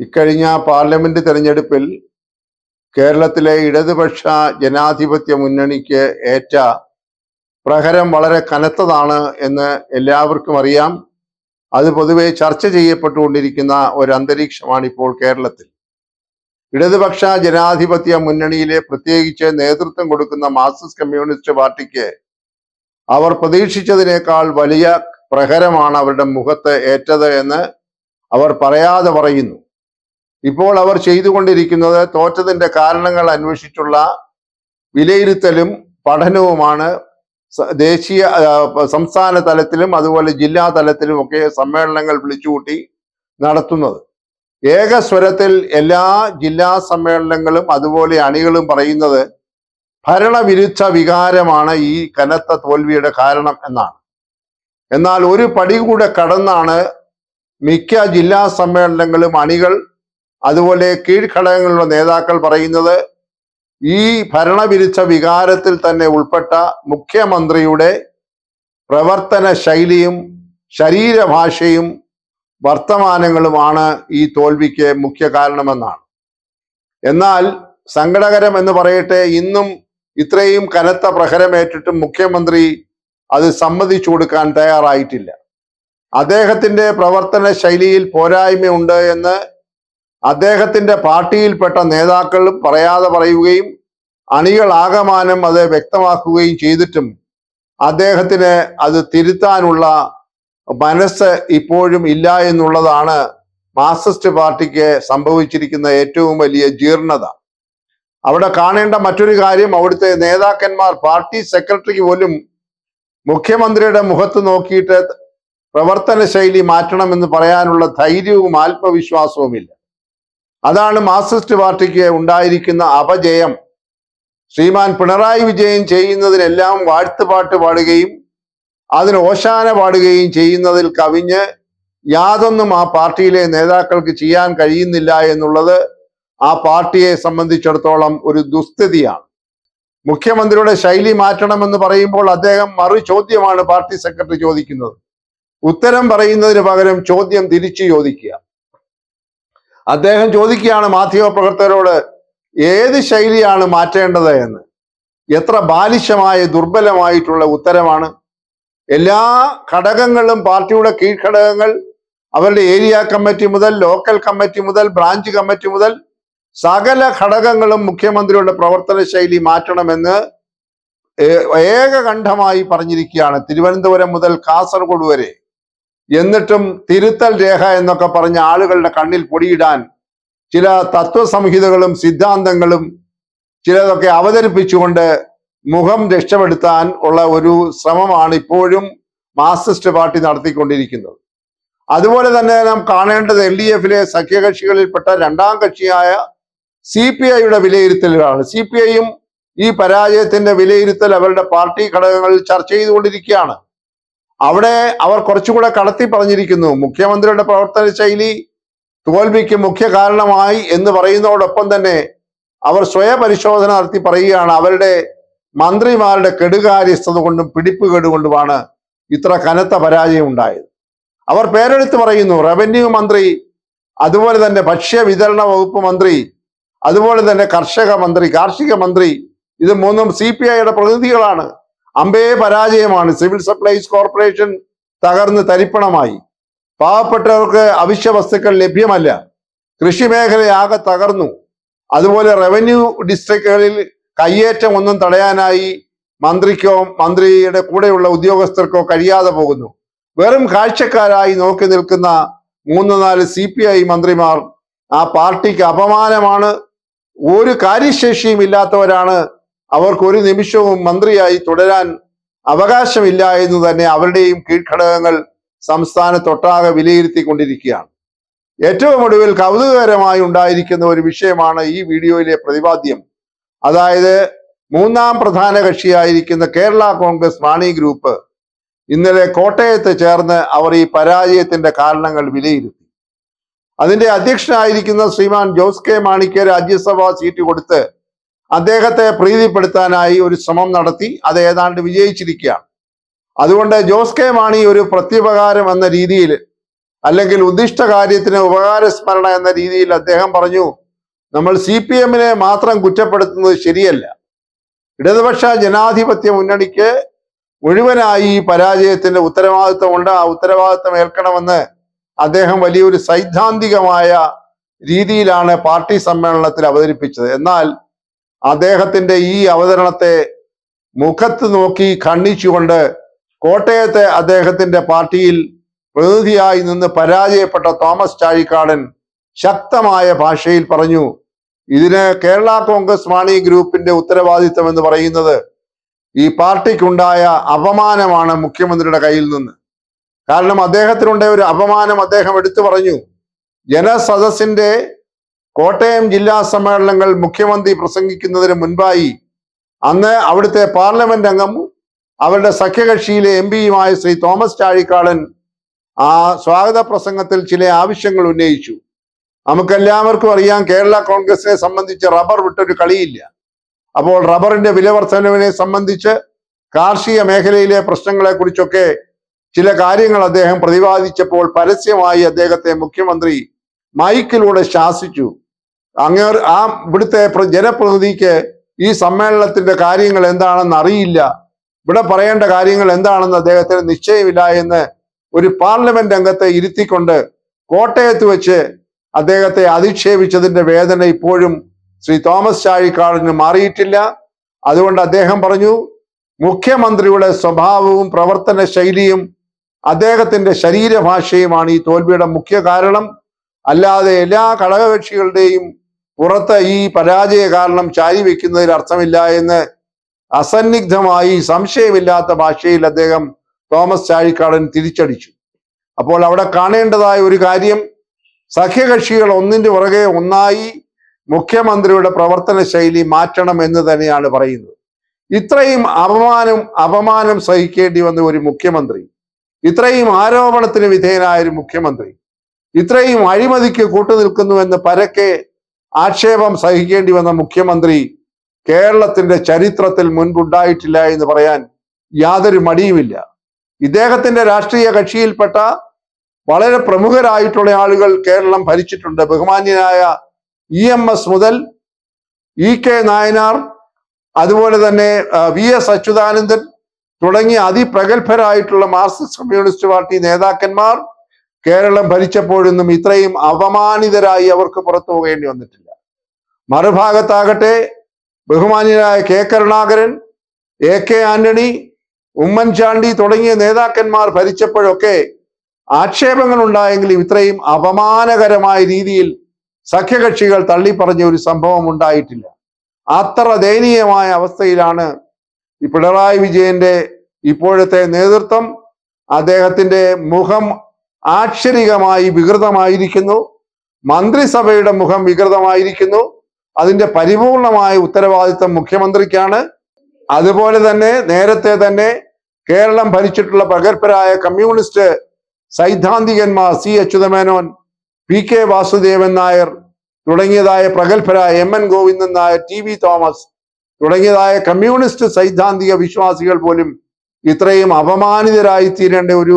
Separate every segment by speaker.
Speaker 1: ഇക്കഴിഞ്ഞ പാർലമെന്റ് തെരഞ്ഞെടുപ്പിൽ കേരളത്തിലെ ഇടതുപക്ഷ ജനാധിപത്യ മുന്നണിക്ക് ഏറ്റ പ്രഹരം വളരെ കനത്തതാണ് എന്ന് എല്ലാവർക്കും അറിയാം. അത് പൊതുവെ ചർച്ച ചെയ്യപ്പെട്ടുകൊണ്ടിരിക്കുന്ന ഒരു അന്തരീക്ഷമാണ് ഇപ്പോൾ കേരളത്തിൽ. ഇടതുപക്ഷ ജനാധിപത്യ മുന്നണിയിലെ പ്രത്യേകിച്ച് നേതൃത്വം കൊടുക്കുന്ന മാർക്സിസ്റ്റ് കമ്മ്യൂണിസ്റ്റ് പാർട്ടിക്ക് അവർ പ്രതീക്ഷിച്ചതിനേക്കാൾ വലിയ പ്രഹരമാണ് അവരുടെ മുഖത്ത് ഏറ്റത് എന്ന് അവർ പറയാതെ പറയുന്നു. ഇപ്പോൾ അവർ ചെയ്തുകൊണ്ടിരിക്കുന്നത് തോറ്റതിന്റെ കാരണങ്ങൾ അന്വേഷിച്ചുള്ള വിലയിരുത്തലും പഠനവുമാണ്. ദേശീയ സംസ്ഥാന തലത്തിലും അതുപോലെ ജില്ലാ തലത്തിലും ഒക്കെ സമ്മേളനങ്ങൾ വിളിച്ചുകൂട്ടി നടത്തുന്നത്. ഏകസ്വരത്തിൽ എല്ലാ ജില്ലാ സമ്മേളനങ്ങളും അതുപോലെ അണികളും പറയുന്നത് ഭരണവിരുദ്ധ വികാരമാണ് ഈ കനത്ത തോൽവിയുടെ കാരണം എന്നാണ്. എന്നാൽ ഒരു പടി കൂടെ കടന്നാണ് മിക്ക ജില്ലാ സമ്മേളനങ്ങളും അണികൾ അതുപോലെ കീഴ്ഘടകങ്ങളുടെ നേതാക്കൾ പറയുന്നത് ഈ ഭരണവിരുദ്ധ വികാരത്തിൽ തന്നെ ഉൾപ്പെട്ട മുഖ്യമന്ത്രിയുടെ പ്രവർത്തന ശൈലിയും ശരീരഭാഷയും വർത്തമാനങ്ങളുമാണ് ഈ തോൽവിക്ക് മുഖ്യ കാരണമെന്നാണ്. എന്നാൽ സങ്കടകരം എന്ന് പറയട്ടെ, ഇന്നും ഇത്രയും കനത്ത പ്രഹരമേറ്റിട്ടും മുഖ്യമന്ത്രി അത് സമ്മതിച്ചു കൊടുക്കാൻ തയ്യാറായിട്ടില്ല. അദ്ദേഹത്തിന്റെ പ്രവർത്തന ശൈലിയിൽ പോരായ്മയുണ്ട് എന്ന് അദ്ദേഹത്തിന്റെ പാർട്ടിയിൽപ്പെട്ട നേതാക്കളും പറയാതെ പറയുകയും അണികൾ ആകമാനം അത് വ്യക്തമാക്കുകയും ചെയ്തിട്ടും അദ്ദേഹത്തിന് അത് തിരുത്താനുള്ള മനസ്സ് ഇപ്പോഴും ഇല്ല എന്നുള്ളതാണ് മാർക്സിസ്റ്റ് പാർട്ടിക്ക് സംഭവിച്ചിരിക്കുന്ന ഏറ്റവും വലിയ ജീർണത. അവിടെ കാണേണ്ട മറ്റൊരു കാര്യം, അവിടുത്തെ നേതാക്കന്മാർ, പാർട്ടി സെക്രട്ടറിക്ക് പോലും മുഖ്യമന്ത്രിയുടെ മുഖത്ത് നോക്കിയിട്ട് പ്രവർത്തന ശൈലി മാറ്റണമെന്ന് പറയാനുള്ള ധൈര്യവും ആത്മവിശ്വാസവുമില്ല. അതാണ് മാർക്സിസ്റ്റ് പാർട്ടിക്ക് ഉണ്ടായിരിക്കുന്ന അപജയം. ശ്രീമാൻ പിണറായി വിജയൻ ചെയ്യുന്നതിനെല്ലാം വാഴ്ത്തുപാട്ട് പാടുകയും അതിന് ഓശാന പാടുകയും ചെയ്യുന്നതിൽ കവിഞ്ഞ് യാതൊന്നും ആ പാർട്ടിയിലെ നേതാക്കൾക്ക് ചെയ്യാൻ കഴിയുന്നില്ല എന്നുള്ളത് ആ പാർട്ടിയെ സംബന്ധിച്ചിടത്തോളം ഒരു ദുസ്ഥിതിയാണ്. മുഖ്യമന്ത്രിയുടെ ശൈലി മാറ്റണമെന്ന് പറയുമ്പോൾ അദ്ദേഹം മറു ചോദ്യമാണ് പാർട്ടി സെക്രട്ടറി ചോദിക്കുന്നത്. ഉത്തരം പറയുന്നതിന് പകരം ചോദ്യം തിരിച്ചു ചോദിക്കുക. അദ്ദേഹം ചോദിക്കുകയാണ് മാധ്യമപ്രവർത്തകരോട്, ഏത് ശൈലിയാണ് മാറ്റേണ്ടത് എന്ന്. എത്ര ബാലിശമായ ദുർബലമായിട്ടുള്ള ഉത്തരമാണ്. എല്ലാ ഘടകങ്ങളും, പാർട്ടിയുടെ കീഴ്ഘടകങ്ങൾ, അവരുടെ ഏരിയ കമ്മിറ്റി മുതൽ ലോക്കൽ കമ്മിറ്റി മുതൽ ബ്രാഞ്ച് കമ്മിറ്റി മുതൽ സകല ഘടകങ്ങളും മുഖ്യമന്ത്രിയുടെ പ്രവർത്തന ശൈലി മാറ്റണമെന്ന് ഏകകണ്ഠമായി പറഞ്ഞിരിക്കുകയാണ്, തിരുവനന്തപുരം മുതൽ കാസർഗോഡ് വരെ. എന്നിട്ടും തിരുത്തൽ രേഖ എന്നൊക്കെ പറഞ്ഞ ആളുകളുടെ കണ്ണിൽ പൊടിയിടാൻ ചില തത്വസംഹിതകളും സിദ്ധാന്തങ്ങളും ചിലതൊക്കെ അവതരിപ്പിച്ചുകൊണ്ട് മുഖം രക്ഷപ്പെടുത്താൻ ഉള്ള ഒരു ശ്രമമാണ് ഇപ്പോഴും മാർക്സിസ്റ്റ് പാർട്ടി നടത്തിക്കൊണ്ടിരിക്കുന്നത്. അതുപോലെ തന്നെ നാം കാണേണ്ടത് LDF-ലെ സഖ്യകക്ഷികളിൽപ്പെട്ട രണ്ടാം കക്ഷിയായ CPI-യുടെ വിലയിരുത്തലുകളാണ്. CPI-യും ഈ പരാജയത്തിന്റെ വിലയിരുത്തൽ അവരുടെ പാർട്ടി ഘടകങ്ങളിൽ ചർച്ച ചെയ്തുകൊണ്ടിരിക്കുകയാണ്. അവിടെ അവർ കുറച്ചുകൂടെ കടത്തി പറഞ്ഞിരിക്കുന്നു, മുഖ്യമന്ത്രിയുടെ പ്രവർത്തന ശൈലി തോൽവിക്ക് മുഖ്യ കാരണമായി എന്ന് പറയുന്നതോടൊപ്പം തന്നെ അവർ സ്വയപരിശോധന നടത്തി പറയുകയാണ്, അവരുടെ മന്ത്രിമാരുടെ കെടുകാര്യസ്ഥത കൊണ്ടും പിടിപ്പുകേട് കൊണ്ടുമാണ് ഇത്ര കനത്ത പരാജയം ഉണ്ടായത്. അവർ പേരെടുത്ത് പറയുന്നു, റവന്യൂ മന്ത്രി, അതുപോലെ തന്നെ ഭക്ഷ്യ വിതരണ വകുപ്പ് മന്ത്രി, അതുപോലെ തന്നെ കാർഷിക മന്ത്രി, ഇത് മൂന്നും CPI-യുടെ പ്രതിനിധികളാണ്. അമ്പേ പരാജയമാണ്. സിവിൽ സപ്ലൈസ് കോർപ്പറേഷൻ തകർന്ന് തരിപ്പണമായി. പാവപ്പെട്ടവർക്ക് അവശ്യ വസ്തുക്കൾ ലഭ്യമല്ല. കൃഷി മേഖലയാകെ തകർന്നു. അതുപോലെ റവന്യൂ ഡിസ്ട്രിക്റ്റുകളിൽ കയ്യേറ്റം ഒന്നും തടയാനായി മന്ത്രിക്കോ മന്ത്രിയുടെ കൂടെയുള്ള ഉദ്യോഗസ്ഥർക്കോ കഴിയാതെ പോകുന്നു. വെറും കാഴ്ചക്കാരായി നോക്കി നിൽക്കുന്ന 3-4 CPI മന്ത്രിമാർ ആ പാർട്ടിക്ക് അപമാനമാണ്. ഒരു കാര്യശേഷിയും ഇല്ലാത്തവരാണ്. അവർക്ക് ഒരു നിമിഷവും മന്ത്രിയായി തുടരാൻ അവകാശമില്ല എന്ന് തന്നെ അവരുടെയും കീഴ്ഘടകങ്ങൾ സംസ്ഥാനത്തൊട്ടാകെ വിലയിരുത്തിക്കൊണ്ടിരിക്കുകയാണ്. ഏറ്റവും ഒടുവിൽ കൗതുകകരമായി ഉണ്ടായിരിക്കുന്ന ഒരു വിഷയമാണ് ഈ വീഡിയോയിലെ പ്രതിപാദ്യം. അതായത് മൂന്നാം പ്രധാന കക്ഷിയായിരിക്കുന്ന കേരള കോൺഗ്രസ് മാണി ഗ്രൂപ്പ് ഇന്നലെ കോട്ടയത്ത് ചേർന്ന് അവർ ഈ പരാജയത്തിന്റെ കാരണങ്ങൾ വിലയിരുത്തി. അതിന്റെ അധ്യക്ഷനായിരിക്കുന്ന ശ്രീമാൻ ജോസ് കെ മാണിക്ക് രാജ്യസഭാ സീറ്റ് കൊടുത്ത് അദ്ദേഹത്തെ പ്രീതിപ്പെടുത്താനായി ഒരു ശ്രമം നടത്തി. അത് ഏതാണ്ട് വിജയിച്ചിരിക്കുകയാണ്. അതുകൊണ്ട് ജോസ് കെ മാണി ഒരു പ്രത്യുപകാരം എന്ന രീതിയിൽ അല്ലെങ്കിൽ ഉദ്ദിഷ്ട കാര്യത്തിന് ഉപകാരസ്മരണ എന്ന രീതിയിൽ അദ്ദേഹം പറഞ്ഞു, നമ്മൾ CPM-നെ മാത്രം കുറ്റപ്പെടുത്തുന്നത് ശരിയല്ല. ഇടതുപക്ഷ ജനാധിപത്യ മുന്നണിക്ക് മുഴുവനായി ഈ പരാജയത്തിന്റെ ഉത്തരവാദിത്വമുണ്ട്. ആ ഉത്തരവാദിത്വം ഏൽക്കണമെന്ന് അദ്ദേഹം വലിയൊരു സൈദ്ധാന്തികമായ രീതിയിലാണ് പാർട്ടി സമ്മേളനത്തിൽ അവതരിപ്പിച്ചത്. എന്നാൽ അദ്ദേഹത്തിന്റെ ഈ അവതരണത്തെ മുഖത്ത് നോക്കി ഖണ്ഡിച്ചുകൊണ്ട് കോട്ടയത്തെ അദ്ദേഹത്തിന്റെ പാർട്ടിയിൽ പ്രതിനിധിയായി നിന്ന് പരാജയപ്പെട്ട തോമസ് ചാഴിക്കാടൻ ശക്തമായ ഭാഷയിൽ പറഞ്ഞു, ഇതിന് കേരള കോൺഗ്രസ് മാണി ഗ്രൂപ്പിന്റെ ഉത്തരവാദിത്വം എന്ന് പറയുന്നത് ഈ പാർട്ടിക്കുണ്ടായ അപമാനമാണ് മുഖ്യമന്ത്രിയുടെ കയ്യിൽ നിന്ന്. കാരണം അദ്ദേഹത്തിനുണ്ടായ ഒരു അപമാനം അദ്ദേഹം എടുത്തു പറഞ്ഞു. ജനസദസ്സിന്റെ കോട്ടയം ജില്ലാ സമ്മേളനങ്ങൾ മുഖ്യമന്ത്രി പ്രസംഗിക്കുന്നതിന് മുൻപായി അന്ന് അവിടുത്തെ പാർലമെന്റ് അംഗം അവരുടെ സഖ്യകക്ഷിയിലെ MP-യുമായ ശ്രീ തോമസ് ചാഴിക്കാടൻ ആ സ്വാഗത പ്രസംഗത്തിൽ ചില ആവശ്യങ്ങൾ ഉന്നയിച്ചു. നമുക്കെല്ലാവർക്കും അറിയാം, കേരള കോൺഗ്രസിനെ സംബന്ധിച്ച് റബ്ബർ വിട്ടൊരു കളിയില്ല. അപ്പോൾ റബ്ബറിന്റെ വില വർധനവിനെ സംബന്ധിച്ച് കാർഷിക മേഖലയിലെ പ്രശ്നങ്ങളെ കുറിച്ചൊക്കെ ചില കാര്യങ്ങൾ അദ്ദേഹം പ്രതിപാദിച്ചപ്പോൾ പരസ്യമായി അദ്ദേഹത്തെ മുഖ്യമന്ത്രി മൈക്കിലൂടെ ശാസിച്ചു. ഇവിടുത്തെ ജനപ്രതിനിധിക്ക് ഈ സമ്മേളനത്തിന്റെ കാര്യങ്ങൾ എന്താണെന്ന് അറിയില്ല, ഇവിടെ പറയേണ്ട കാര്യങ്ങൾ എന്താണെന്ന് അദ്ദേഹത്തിന് നിശ്ചയമില്ല എന്ന് ഒരു പാർലമെന്റ് അംഗത്തെ ഇരുത്തിക്കൊണ്ട് കോട്ടയത്ത് വെച്ച് അദ്ദേഹത്തെ അധിക്ഷേപിച്ചതിന്റെ വേദന ഇപ്പോഴും ശ്രീ തോമസ് ചാഴിക്കാടന് മാറിയിട്ടില്ല. അതുകൊണ്ട് അദ്ദേഹം പറഞ്ഞു, മുഖ്യമന്ത്രിയുടെ സ്വഭാവവും പ്രവർത്തന ശൈലിയും അദ്ദേഹത്തിന്റെ ശരീരഭാഷയുമാണ് ഈ തോൽവിയുടെ മുഖ്യ കാരണം. അല്ലാതെ എല്ലാ ഘടകകക്ഷികളുടെയും പുറത്ത് ഈ പരാജയ കാരണം ചാരി വെക്കുന്നതിൽ അർത്ഥമില്ല എന്ന് അസന്നിഗ്ധമായി സംശയമില്ലാത്ത ഭാഷയിൽ അദ്ദേഹം തോമസ് ചാഴിക്കാടൻ തിരിച്ചടിച്ചു. അപ്പോൾ അവിടെ കാണേണ്ടതായ ഒരു കാര്യം, സഖ്യകക്ഷികൾ ഒന്നിന്റെ പുറകെ ഒന്നായി മുഖ്യമന്ത്രിയുടെ പ്രവർത്തന ശൈലി മാറ്റണം എന്ന് തന്നെയാണ് പറയുന്നത്. ഇത്രയും അപമാനം സഹിക്കേണ്ടി വന്ന ഒരു മുഖ്യമന്ത്രി, ഇത്രയും ആരോപണത്തിന് വിധേയനായ ഒരു മുഖ്യമന്ത്രി, ഇത്രയും അഴിമതിക്ക് കൂട്ടുനിൽക്കുന്നുവെന്ന് പരക്കെ ആക്ഷേപം സഹിക്കേണ്ടി വന്ന മുഖ്യമന്ത്രി കേരളത്തിന്റെ ചരിത്രത്തിൽ മുൻപുണ്ടായിട്ടില്ല എന്ന് പറയാൻ യാതൊരു മടിയുമില്ല. ഇദ്ദേഹത്തിന്റെ രാഷ്ട്രീയ കക്ഷിയിൽപ്പെട്ട വളരെ പ്രമുഖരായിട്ടുള്ള ആളുകൾ കേരളം ഭരിച്ചിട്ടുണ്ട്. ബഹുമാന്യനായ EMS മുതൽ EK നായനാർ, അതുപോലെ തന്നെ VS അച്യുതാനന്ദൻ തുടങ്ങിയ അതിപ്രഗത്ഭരായിട്ടുള്ള മാർക്സിസ്റ്റ് കമ്മ്യൂണിസ്റ്റ് പാർട്ടി നേതാക്കന്മാർ കേരളം ഭരിച്ചപ്പോഴൊന്നും ഇത്രയും അപമാനിതരായി അവർക്ക് പുറത്തു പോകേണ്ടി വന്നിട്ടില്ല. മറുഭാഗത്താകട്ടെ ബഹുമാന്യനായ K കരുണാകരൻ, AK ആന്റണി, ഉമ്മൻചാണ്ടി തുടങ്ങിയ നേതാക്കന്മാർ ഭരിച്ചപ്പോഴൊക്കെ ആക്ഷേപങ്ങൾ ഉണ്ടായെങ്കിലും ഇത്രയും അപമാനകരമായ രീതിയിൽ സഖ്യകക്ഷികൾ തള്ളിപ്പറഞ്ഞ ഒരു സംഭവം ഉണ്ടായിട്ടില്ല. അത്ര ദയനീയമായ അവസ്ഥയിലാണ് ഈ പിണറായി വിജയന്റെ ഇപ്പോഴത്തെ നേതൃത്വം. അദ്ദേഹത്തിന്റെ മുഖം ആക്ഷരികമായി വികൃതമായിരിക്കുന്നു, മന്ത്രിസഭയുടെ മുഖം വികൃതമായിരിക്കുന്നു. അതിന്റെ പരിപൂർണമായ ഉത്തരവാദിത്വം മുഖ്യമന്ത്രിക്കാണ്. അതുപോലെ തന്നെ നേരത്തെ തന്നെ കേരളം ഭരിച്ചിട്ടുള്ള പ്രഗത്ഭരായ കമ്മ്യൂണിസ്റ്റ് സൈദ്ധാന്തികന്മാർ C അച്യുതമേനോൻ, PK വാസുദേവൻ നായർ തുടങ്ങിയതായ പ്രഗത്ഭരായ MN Govindan Nair, TV Thomas തുടങ്ങിയതായ കമ്മ്യൂണിസ്റ്റ് സൈദ്ധാന്തിക വിശ്വാസികൾ പോലും ഇത്രയും അപമാനിതരായി തീരേണ്ട ഒരു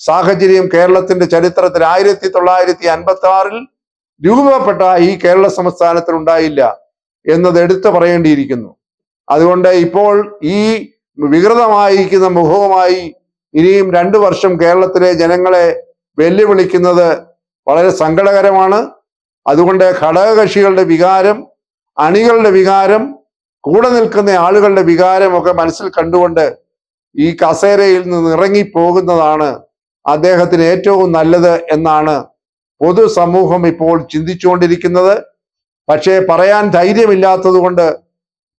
Speaker 1: സാഹചര്യം കേരളത്തിന്റെ ചരിത്രത്തിൽ 1956 രൂപപ്പെട്ട ഈ കേരള സംസ്ഥാനത്തിൽ ഉണ്ടായില്ല എന്നത് എടുത്തു പറയേണ്ടിയിരിക്കുന്നു. അതുകൊണ്ട് ഇപ്പോൾ ഈ വികൃതമായിരിക്കുന്ന മുഖവുമായി ഇനിയും 2 വർഷം കേരളത്തിലെ ജനങ്ങളെ വെല്ലുവിളിക്കുന്നത് വളരെ സങ്കടകരമാണ്. അതുകൊണ്ട് ഘടകകക്ഷികളുടെ വികാരം, അണികളുടെ വികാരം, കൂടെ നിൽക്കുന്ന ആളുകളുടെ വികാരമൊക്കെ മനസ്സിൽ കണ്ടുകൊണ്ട് ഈ കസേരയിൽ നിന്ന് ഇറങ്ങിപ്പോകുന്നതാണ് അദ്ദേഹത്തിന് ഏറ്റവും നല്ലത് എന്നാണ് പൊതുസമൂഹം ഇപ്പോൾ ചിന്തിച്ചുകൊണ്ടിരിക്കുന്നത്. പക്ഷേ പറയാൻ ധൈര്യമില്ലാത്തത് കൊണ്ട്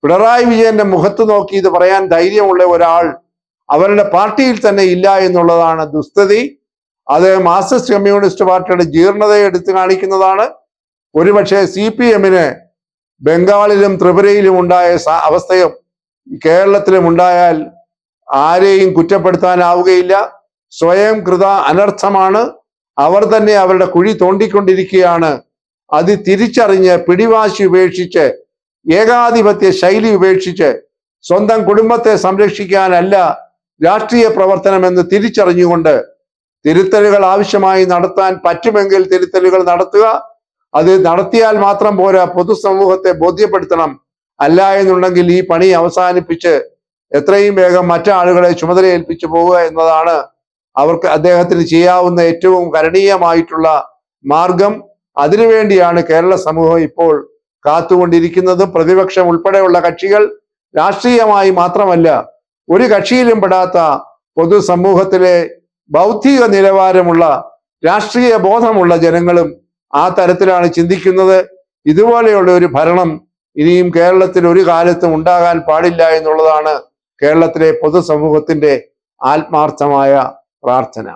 Speaker 1: പിണറായി വിജയന്റെ മുഖത്ത് നോക്കി ഇത് പറയാൻ ധൈര്യമുള്ള ഒരാൾ അവരുടെ പാർട്ടിയിൽ തന്നെ ഇല്ല എന്നുള്ളതാണ് ദുസ്ഥിതി. അത് മാർക്സിസ്റ്റ് കമ്മ്യൂണിസ്റ്റ് പാർട്ടിയുടെ ജീർണതയെ എടുത്തു കാണിക്കുന്നതാണ്. ഒരുപക്ഷെ CPM-ന് ബംഗാളിലും ത്രിപുരയിലും ഉണ്ടായ അവസ്ഥയും കേരളത്തിലും ഉണ്ടായാൽ ആരെയും കുറ്റപ്പെടുത്താനാവുകയില്ല. സ്വയം കൃത അനർത്ഥമാണ്. അവർ തന്നെ അവരുടെ കുഴി തോണ്ടിക്കൊണ്ടിരിക്കുകയാണ്. അത് തിരിച്ചറിഞ്ഞ് പിടിവാശി ഉപേക്ഷിച്ച്, ഏകാധിപത്യ ശൈലി ഉപേക്ഷിച്ച്, സ്വന്തം കുടുംബത്തെ സംരക്ഷിക്കാനല്ല രാഷ്ട്രീയ പ്രവർത്തനം എന്ന് തിരിച്ചറിഞ്ഞുകൊണ്ട് തിരുത്തലുകൾ ആവശ്യമായി നടത്താൻ പറ്റുമെങ്കിൽ തിരുത്തലുകൾ നടത്തുക. അത് നടത്തിയാൽ മാത്രം പോരാ, പൊതുസമൂഹത്തെ ബോധ്യപ്പെടുത്തണം. അല്ല എന്നുണ്ടെങ്കിൽ ഈ പണി അവസാനിപ്പിച്ച് എത്രയും വേഗം മറ്റാളുകളെ ചുമതലയേൽപ്പിച്ചു പോവുക എന്നതാണ് അദ്ദേഹത്തിന് ചെയ്യാവുന്ന ഏറ്റവും കരണീയമായിട്ടുള്ള മാർഗം. അതിനുവേണ്ടിയാണ് കേരള സമൂഹം ഇപ്പോൾ കാത്തുകൊണ്ടിരിക്കുന്നത്. പ്രതിപക്ഷം ഉൾപ്പെടെയുള്ള കക്ഷികൾ രാഷ്ട്രീയമായി മാത്രമല്ല, ഒരു കക്ഷിയിലും പെടാത്ത പൊതുസമൂഹത്തിലെ ബൗദ്ധിക നിലവാരമുള്ള രാഷ്ട്രീയ ബോധമുള്ള ജനങ്ങളും ആ തരത്തിലാണ് ചിന്തിക്കുന്നത്. ഇതുപോലെയുള്ള ഒരു ഭരണം ഇനിയും കേരളത്തിൽ ഒരു കാലത്തും ഉണ്ടാകാൻ പാടില്ല എന്നുള്ളതാണ് കേരളത്തിലെ പൊതുസമൂഹത്തിന്റെ ആത്മാർത്ഥമായ പ്രാർത്ഥന.